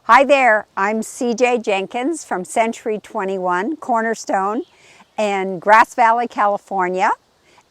Hi there, I'm CJ Jenkins from Century 21 Cornerstone in Grass Valley, California.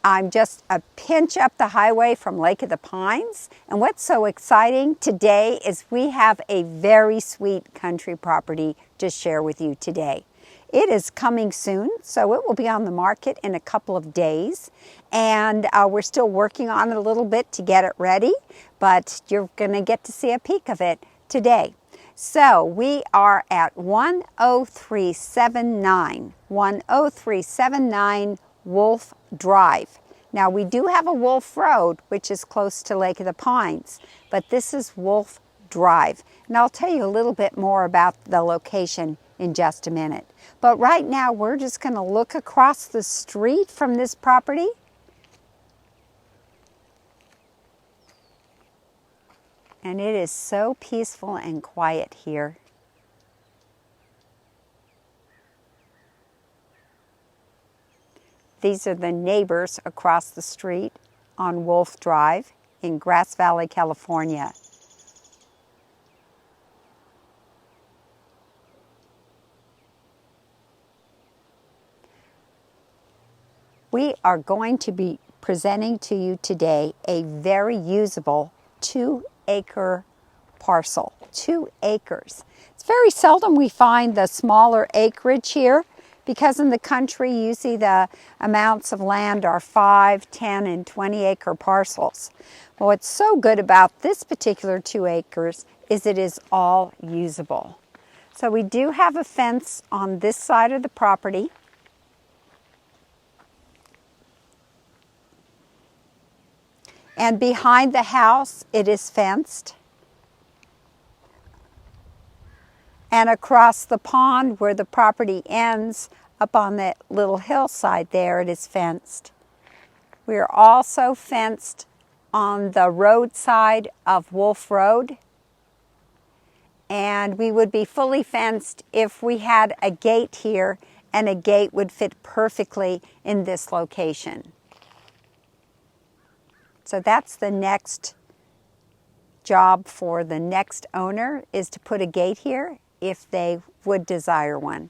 I'm just a pinch up the highway from Lake of the Pines. And what's so exciting today is we have a very sweet country property to share with you today. It is coming soon, so it will be on the market in a couple of days. And we're still working on it a little bit to get it ready, but you're gonna get to see a peek of it today. So we are at 10379 Wolf Drive. Now we do have a Wolf Road, which is close to Lake of the Pines, but this is Wolf Drive. And I'll tell you a little bit more about the location in just a minute. But right now we're just going to look across the street from this property. And it is so peaceful and quiet here. These are the neighbors across the street on Wolf Drive in Grass Valley, California. We are going to be presenting to you today a very usable 2-acre parcel. 2 acres. It's very seldom we find the smaller acreage here because in the country usually the amounts of land are 5, 10, and 20 acre parcels. Well, what's so good about this particular 2 acres is it is all usable. So we do have a fence on this side of the property. And behind the house, it is fenced. And across the pond where the property ends, up on that little hillside there, it is fenced. We are also fenced on the roadside of Wolf Road. And we would be fully fenced if we had a gate here, and a gate would fit perfectly in this location. So that's the next job for the next owner, is to put a gate here if they would desire one.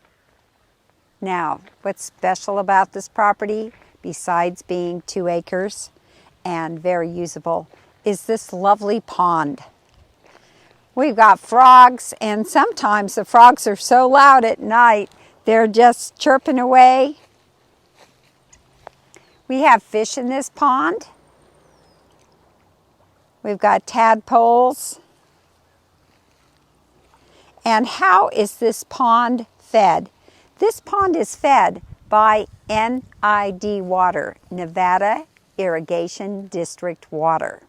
Now, what's special about this property, besides being 2 acres and very usable, is this lovely pond. We've got frogs, and sometimes the frogs are so loud at night, they're just chirping away. We have fish in this pond. We've got tadpoles. And how is this pond fed? This pond is fed by NID water, Nevada Irrigation District water.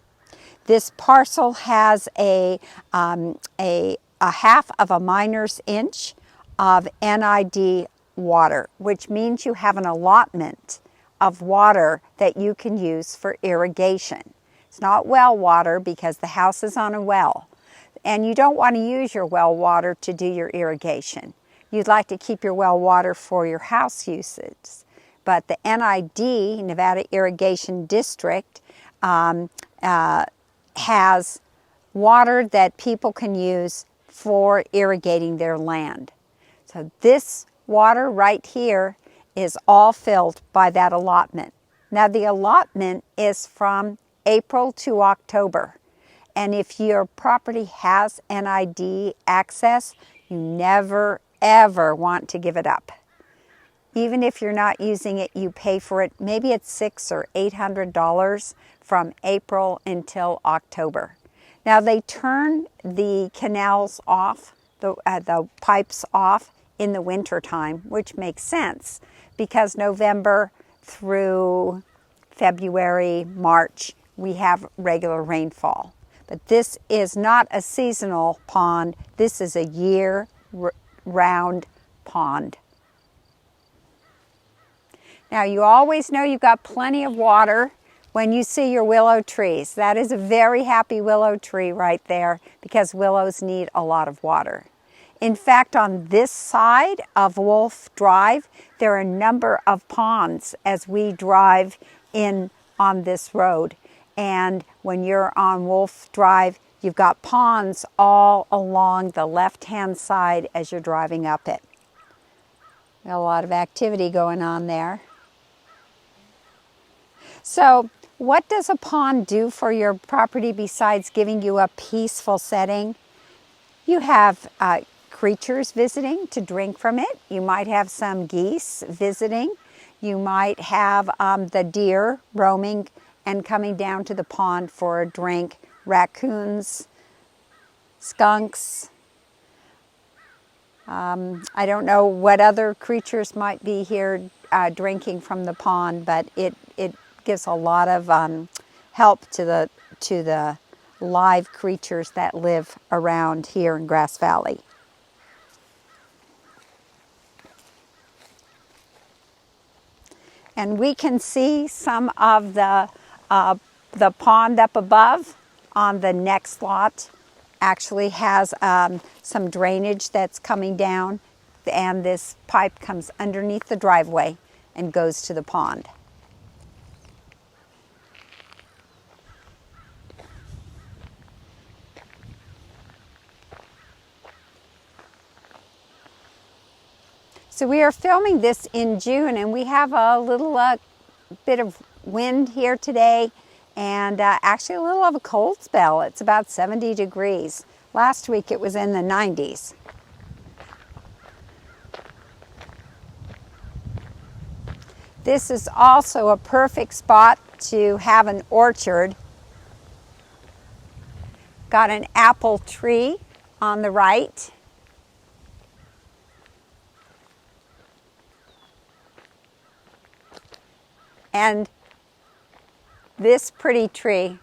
This parcel has a half of a miner's inch of NID water, which means you have an allotment of water that you can use for irrigation. It's not well water because the house is on a well. And you don't want to use your well water to do your irrigation. You'd like to keep your well water for your house usage. But the NID, Nevada Irrigation District, has water that people can use for irrigating their land. So this water right here is all filled by that allotment. Now the allotment is from April to October. And if your property has NID access, you never, ever want to give it up. Even if you're not using it, you pay for it. Maybe it's $600 or $800 from April until October. Now they turn the canals off, the pipes off in the winter time, which makes sense because November through February, March, we have regular rainfall. But this is not a seasonal pond. This is a year-round pond. Now you always know you've got plenty of water when you see your willow trees. That is a very happy willow tree right there because willows need a lot of water. In fact, on this side of Wolf Drive, there are a number of ponds as we drive in on this road. And when you're on Wolf Drive, You've got ponds all along the left-hand side as you're driving up it. Got a lot of activity going on there. So what does a pond do for your property besides giving you a peaceful setting? You have creatures visiting to drink from it. You might have some geese visiting. You might have the deer roaming and coming down to the pond for a drink. Raccoons, skunks. I don't know what other creatures might be here drinking from the pond, but it gives a lot of help to the live creatures that live around here in Grass Valley. And we can see some of the pond up above on the next lot actually has some drainage that's coming down, and this pipe comes underneath the driveway and goes to the pond. So we are filming this in June, and we have a little bit of wind here today, and actually a little of a cold spell. It's about 70 degrees. Last week it was in the 90s. This is also a perfect spot to have an orchard. Got an apple tree on the right. And this pretty tree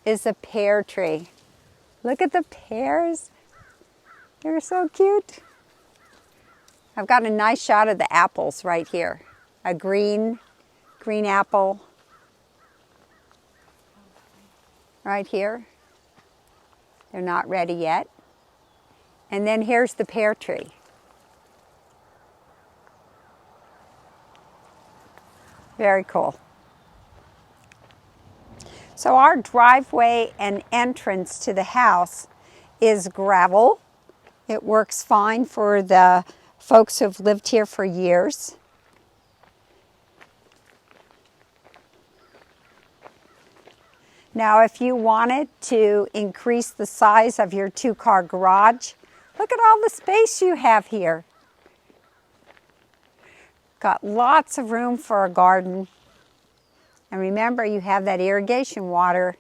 is a pear tree. Look at the pears. They're so cute. I've got a nice shot of the apples right here. A green apple right here. They're not ready yet. And then here's the pear tree. Very cool. So our driveway and entrance to the house is gravel. It works fine for the folks who've lived here for years. Now, if you wanted to increase the size of your two-car garage, look at all the space you have here. Got lots of room for a garden. And remember, you have that irrigation water.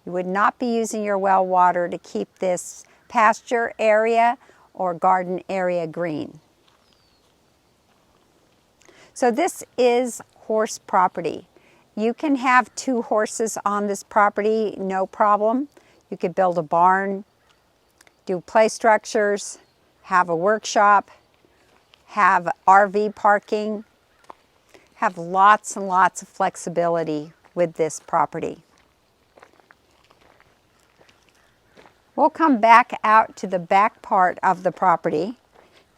You would not be using your well water to keep this pasture area or garden area green. So this is horse property. You can have 2 horses on this property, no problem. You could build a barn, do play structures, have a workshop, have RV parking, have lots and lots of flexibility with this property. We'll come back out to the back part of the property,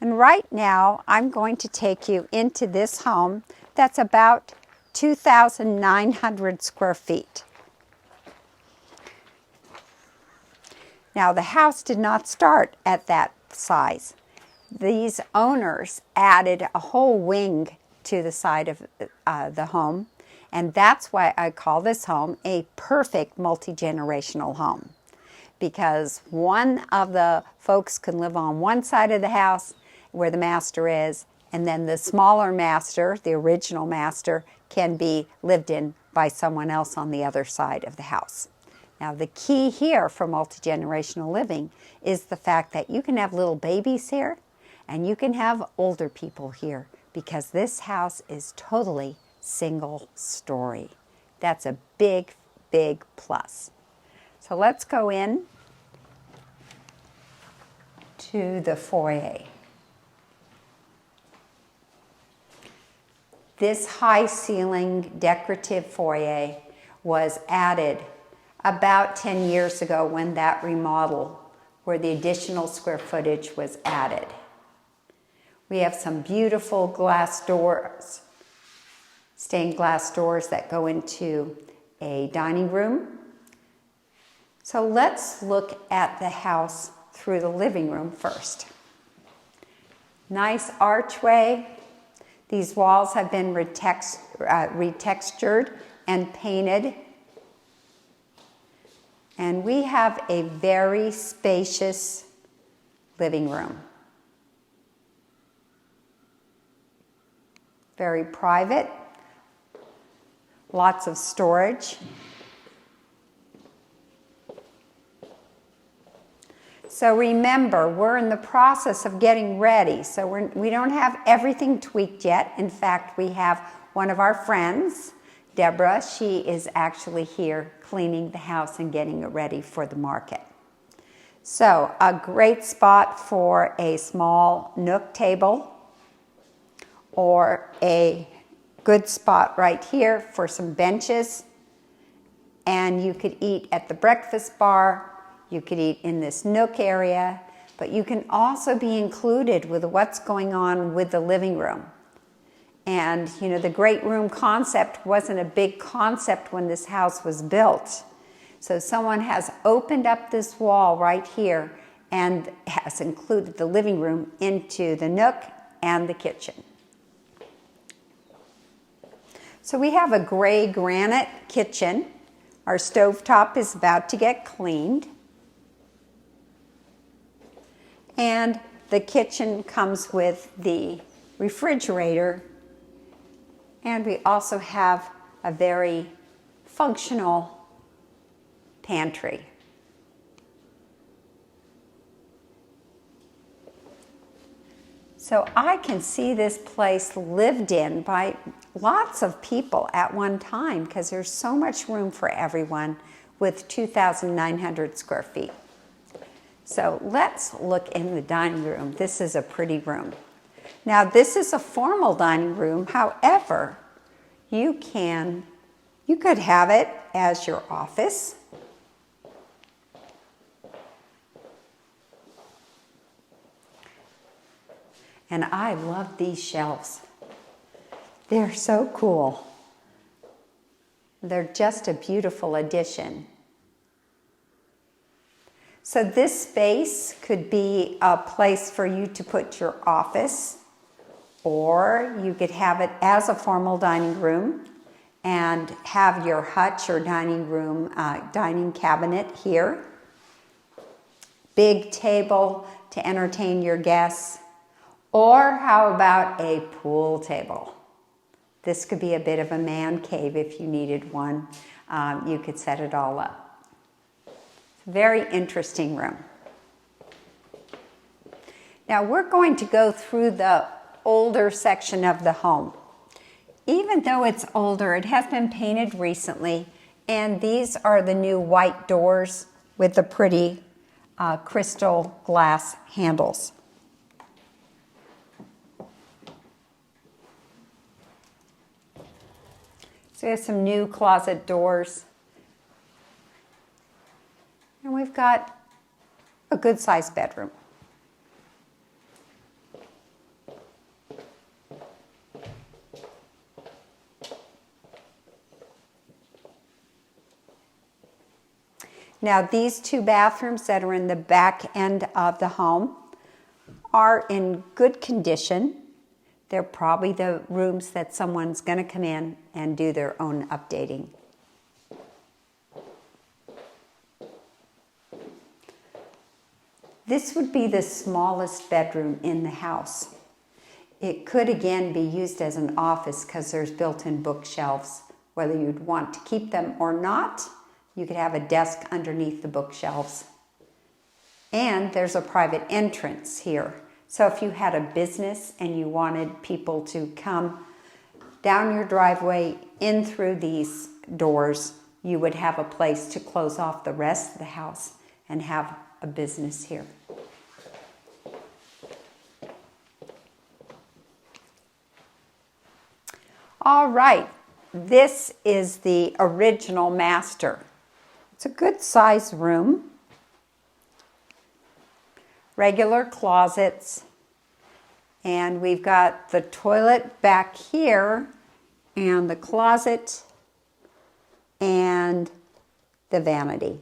and right now I'm going to take you into this home that's about 2,900 square feet. Now, the house did not start at that size. These owners added a whole wing to the side of the home, and that's why I call this home a perfect multi-generational home, because one of the folks can live on one side of the house where the master is, and then the smaller master, the original master, can be lived in by someone else on the other side of the house. Now, the key here for multi-generational living is the fact that you can have little babies here and you can have older people here, because this house is totally single story. That's a big, big plus. So let's go in to the foyer. This high ceiling decorative foyer was added about 10 years ago when that remodel, where the additional square footage was added. We have some beautiful glass doors, stained glass doors that go into a dining room. So let's look at the house through the living room first. Nice archway. These walls have been retextured and painted. And we have a very spacious living room. Very private. Lots of storage. So remember, we're in the process of getting ready. So we don't have everything tweaked yet. In fact, we have one of our friends, Deborah. She is actually here cleaning the house and getting it ready for the market. So a great spot for a small nook table, or a good spot right here for some benches. And you could eat at the breakfast bar. You could eat in this nook area, but you can also be included with what's going on with the living room. And you know, the great room concept wasn't a big concept when this house was built. So someone has opened up this wall right here and has included the living room into the nook and the kitchen. So we have a gray granite kitchen. Our stovetop is about to get cleaned. And the kitchen comes with the refrigerator. And we also have a very functional pantry. So I can see this place lived in by lots of people at one time because there's so much room for everyone with 2,900 square feet. So let's look in the dining room. This is a pretty room. Now this is a formal dining room. However, you could have it as your office. And I love these shelves. They're so cool. They're just a beautiful addition. So this space could be a place for you to put your office, or you could have it as a formal dining room and have your hutch or dining room, dining cabinet here. Big table to entertain your guests. Or how about a pool table? This could be a bit of a man cave if you needed one. You could set it all up. Very interesting room. Now we're going to go through the older section of the home. Even though it's older, it has been painted recently, and these are the new white doors with the pretty crystal glass handles. So we have some new closet doors. And we've got a good-sized bedroom. Now these two bathrooms that are in the back end of the home are in good condition. They're probably the rooms that someone's going to come in and do their own updating. This would be the smallest bedroom in the house. It could again be used as an office because there's built-in bookshelves. Whether you'd want to keep them or not, you could have a desk underneath the bookshelves. And there's a private entrance here. So if you had a business and you wanted people to come down your driveway in through these doors, you would have a place to close off the rest of the house and have a business here. All right, this is the original master. It's a good size room. Regular closets, and we've got the toilet back here and the closet and the vanity.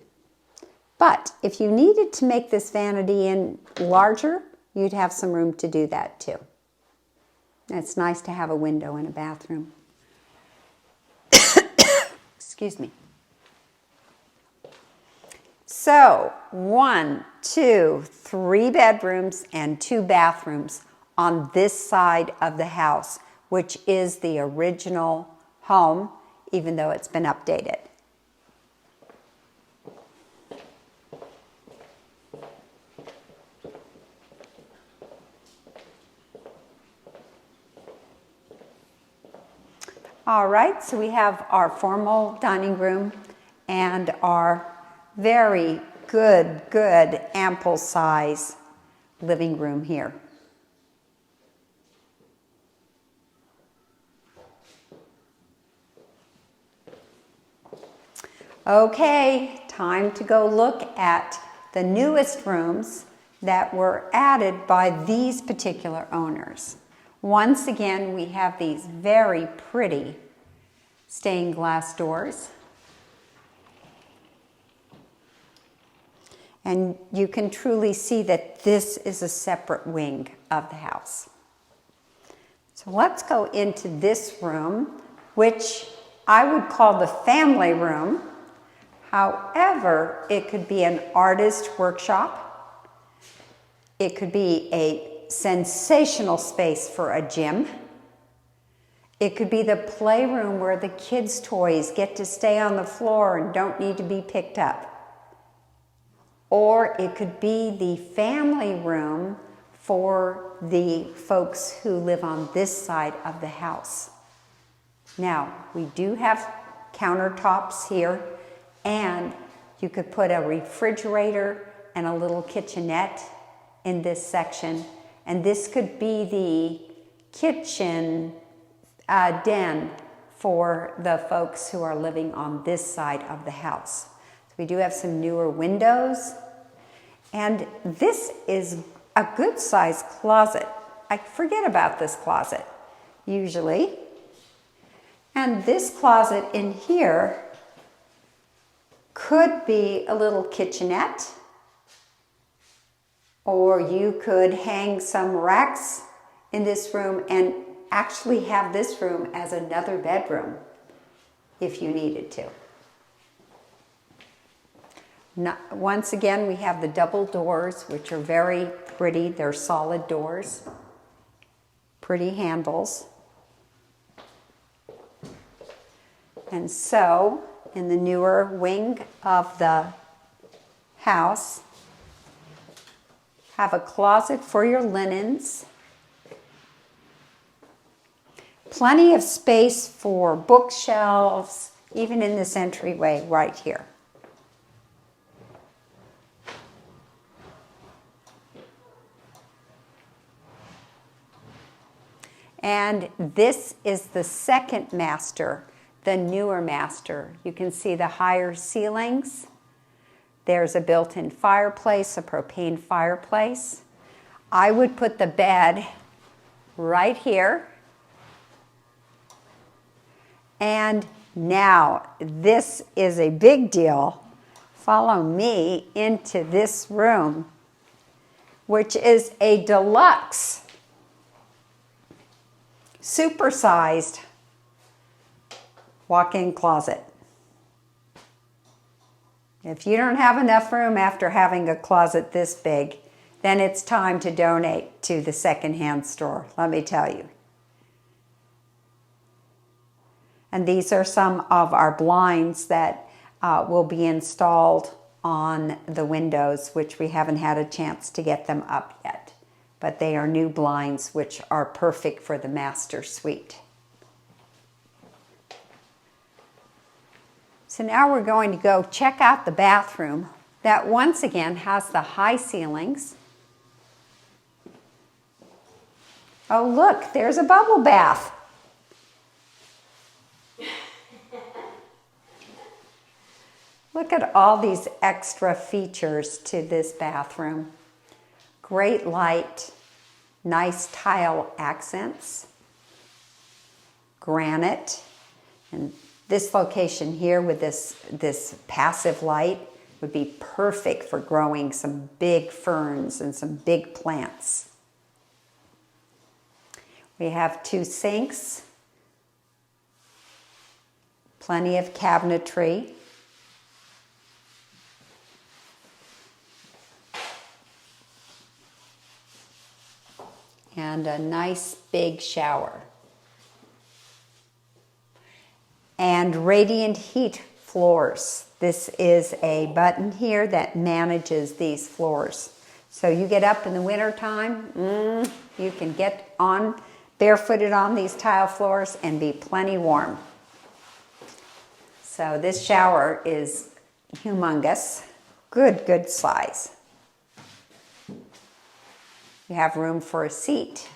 But if you needed to make this vanity in larger, you'd have some room to do that too. It's nice to have a window in a bathroom. Excuse me. So 1, 2, 3 bedrooms and 2 bathrooms on this side of the house, which is the original home, even though it's been updated. All right, so we have our formal dining room and our very good ample size living room here. Okay, time to go look at the newest rooms that were added by these particular owners. Once again, we have these very pretty stained glass doors. And you can truly see that this is a separate wing of the house. So let's go into this room, which I would call the family room. However, it could be an artist workshop. It could be a sensational space for a gym. It could be the playroom where the kids' toys get to stay on the floor and don't need to be picked up. Or it could be the family room for the folks who live on this side of the house. Now, we do have countertops here, and you could put a refrigerator and a little kitchenette in this section. And this could be the kitchen den for the folks who are living on this side of the house. So we do have some newer windows. And this is a good sized closet. I forget about this closet usually. And this closet in here could be a little kitchenette, or you could hang some racks in this room and actually have this room as another bedroom if you needed to. Once again, we have the double doors, which are very pretty. They're solid doors, pretty handles. And so, in the newer wing of the house, have a closet for your linens. Plenty of space for bookshelves, even in this entryway right here. And this is the second master, the newer master. You can see the higher ceilings. There's a built-in fireplace, a propane fireplace. I would put the bed right here. And now, this is a big deal. Follow me into this room, which is a deluxe, supersized walk-in closet. If you don't have enough room after having a closet this big, then it's time to donate to the secondhand store, let me tell you. And these are some of our blinds that will be installed on the windows, which we haven't had a chance to get them up yet. But they are new blinds, which are perfect for the master suite. So now we're going to go check out the bathroom that once again has the high ceilings. Oh look, there's a bubble bath. Look at all these extra features to this bathroom. Great light, nice tile accents, granite, and this location here with this passive light would be perfect for growing some big ferns and some big plants. We have 2 sinks, plenty of cabinetry. And a nice big shower. And radiant heat floors. This is a button here that manages these floors. So you get up in the winter time, you can get on barefooted on these tile floors and be plenty warm. So this shower is humongous. Good size. You have room for a seat.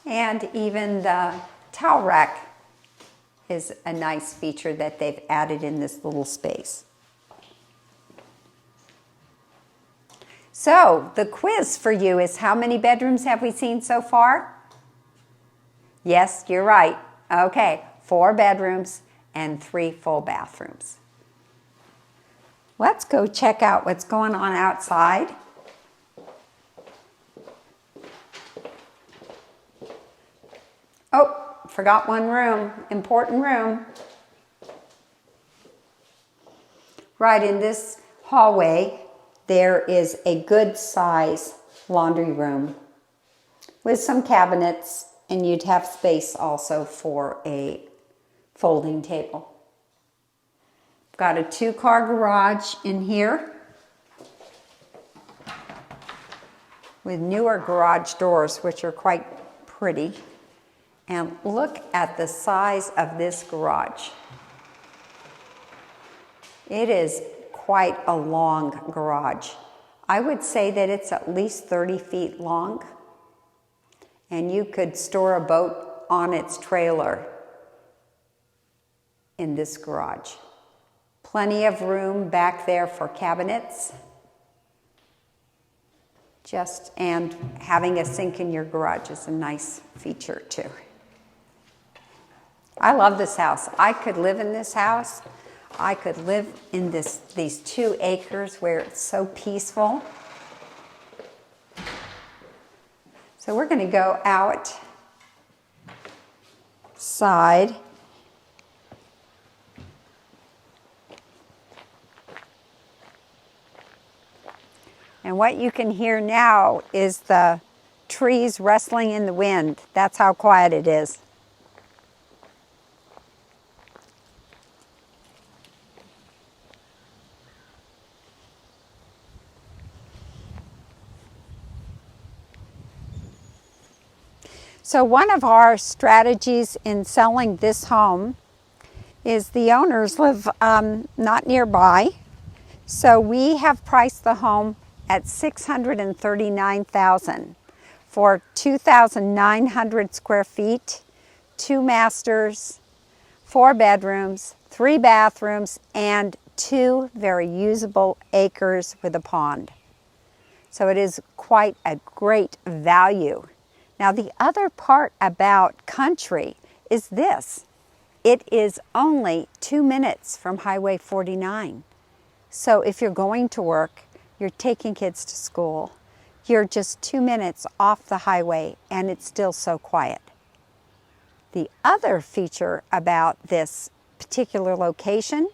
And even the towel rack is a nice feature that they've added in this little space. So the quiz for you is, how many bedrooms have we seen so far? Yes, you're right. Okay, 4 bedrooms and 3 full bathrooms. Let's go check out what's going on outside. Oh, forgot one room, important room. Right in this hallway, there is a good size laundry room with some cabinets, and you'd have space also for a folding table. Got a 2-car garage in here with newer garage doors, which are quite pretty. And look at the size of this garage. It is quite a long garage. I would say that it's at least 30 feet long, and you could store a boat on its trailer in this garage. Plenty of room back there for cabinets. And having a sink in your garage is a nice feature too. I love this house. I could live in this house. I could live in these 2 acres where it's so peaceful. So we're going to go outside. And what you can hear now is the trees rustling in the wind. That's how quiet it is. So one of our strategies in selling this home is the owners live not nearby. So we have priced the home at $639,000 for 2,900 square feet, 2 masters, 4 bedrooms, 3 bathrooms, and 2 very usable acres with a pond. So it is quite a great value. Now the other part about country is this. It is only 2 minutes from Highway 49. So if you're going to work, you're taking kids to school, you're just 2 minutes off the highway and it's still so quiet. The other feature about this particular location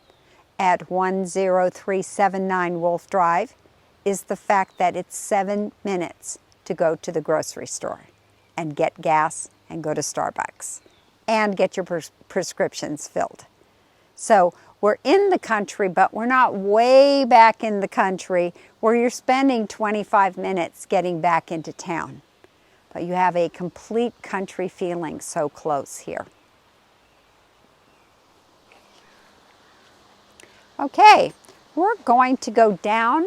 at 10379 Wolf Drive is the fact that it's 7 minutes to go to the grocery store and get gas and go to Starbucks and get your prescriptions filled. So we're in the country, but we're not way back in the country where you're spending 25 minutes getting back into town. But you have a complete country feeling so close here. Okay, we're going to go down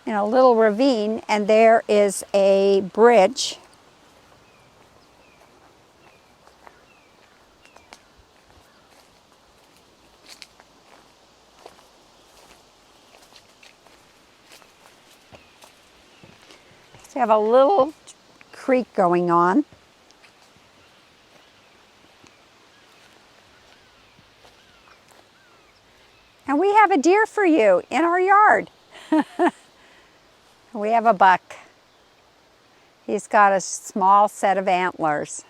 in a little ravine, and there is a bridge. So you have a little creek going on. And we have a deer for you in our yard. We have a buck. He's got a small set of antlers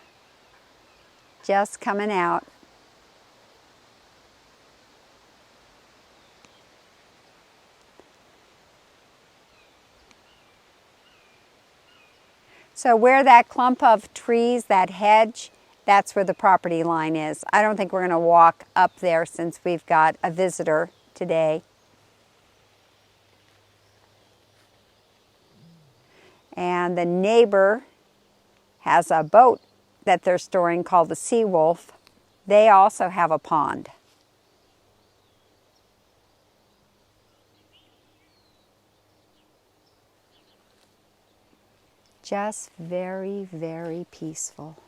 just coming out. So where that clump of trees, that hedge, that's where the property line is. I don't think we're going to walk up there since we've got a visitor today. And the neighbor has a boat that they're storing called the Sea Wolf. They also have a pond. Just very, very peaceful.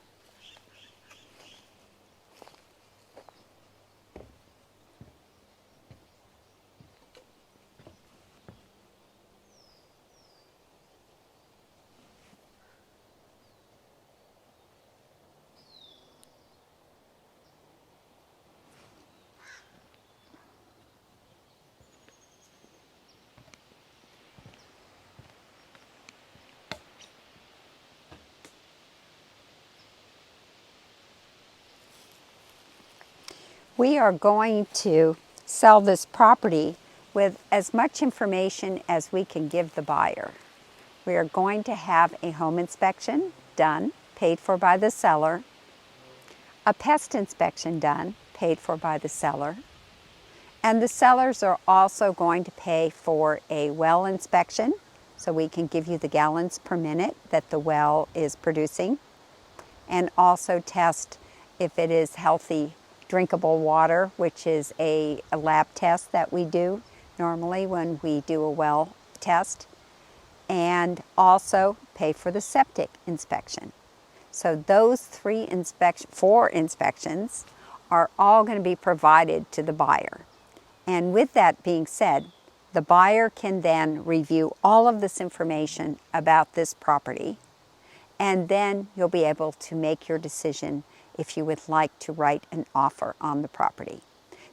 We are going to sell this property with as much information as we can give the buyer. We are going to have a home inspection done, paid for by the seller, a pest inspection done, paid for by the seller, and the sellers are also going to pay for a well inspection so we can give you the gallons per minute that the well is producing, and also test if it is healthy drinkable water, which is a lab test that we do normally when we do a well test, and also pay for the septic inspection. So those four inspections are all going to be provided to the buyer. And with that being said, the buyer can then review all of this information about this property, and then you'll be able to make your decision if you would like to write an offer on the property.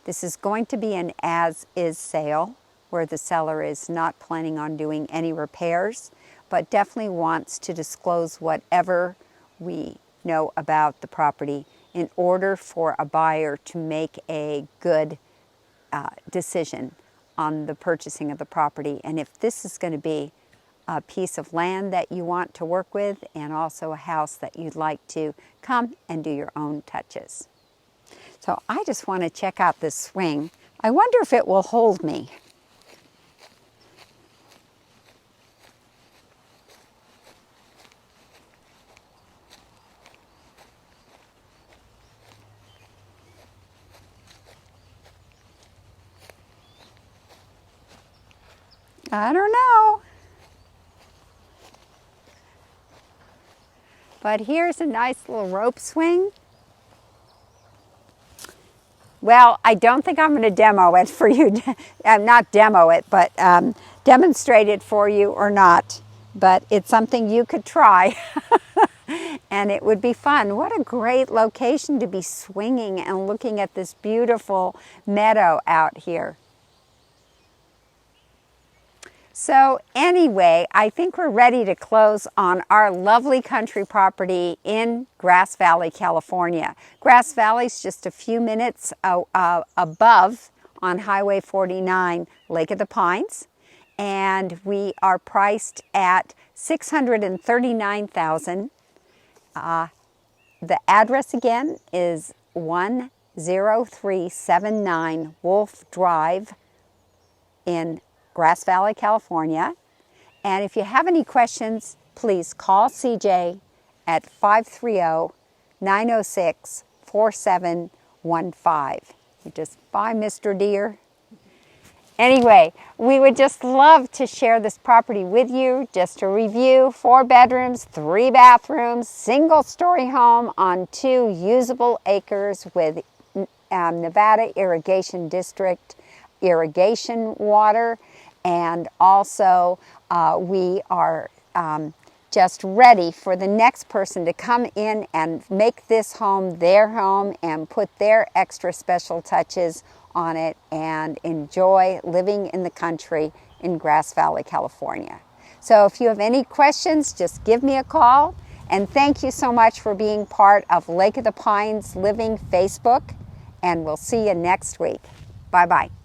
This is going to be an as-is sale where the seller is not planning on doing any repairs, but definitely wants to disclose whatever we know about the property in order for a buyer to make a good decision on the purchasing of the property. And if this is going to be a piece of land that you want to work with, and also a house that you'd like to come and do your own touches. So I just want to check out this swing. I wonder if it will hold me. I don't know. But here's a nice little rope swing. Well, I don't think I'm going to demo it for you. Not demo it, but demonstrate it for you or not. But it's something you could try. And it would be fun. What a great location to be swinging and looking at this beautiful meadow out here. So anyway, I think we're ready to close on our lovely country property in Grass Valley, California. Grass Valley is just a few minutes above on Highway 49, Lake of the Pines, and we are priced at $639,000. The address again is 10379 Wolf Drive in Grass Valley, California. And if you have any questions, please call CJ at 530-906-4715. You just buy Mr. Deer. Anyway, we would just love to share this property with you. Just a review: 4 bedrooms, 3 bathrooms, single-story home on 2 usable acres with Nevada Irrigation District irrigation water. And also, we are just ready for the next person to come in and make this home their home and put their extra special touches on it and enjoy living in the country in Grass Valley, California. So if you have any questions, just give me a call. And thank you so much for being part of Lake of the Pines Living Facebook. And we'll see you next week. Bye-bye.